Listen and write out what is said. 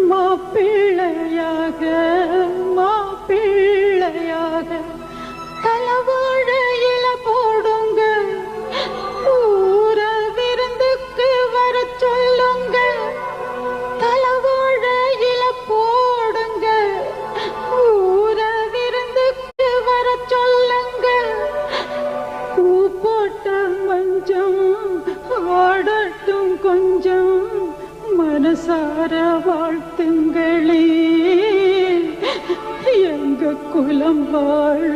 மாப்பிள்ளையாக மாப்பிள்ளையாக தலவாழையில போடுங்க, ஊர விருந்துக்கு வர சொல்லுங்க. தலவாழையில போடுங்க, ஊர விருந்துக்கு வர சொல்லுங்க. பூ போட்ட மஞ்சம் ஆடட்டும் கொஞ்சம், மனசார வாழ்த்துங்களே, எங்க குலம் வாழ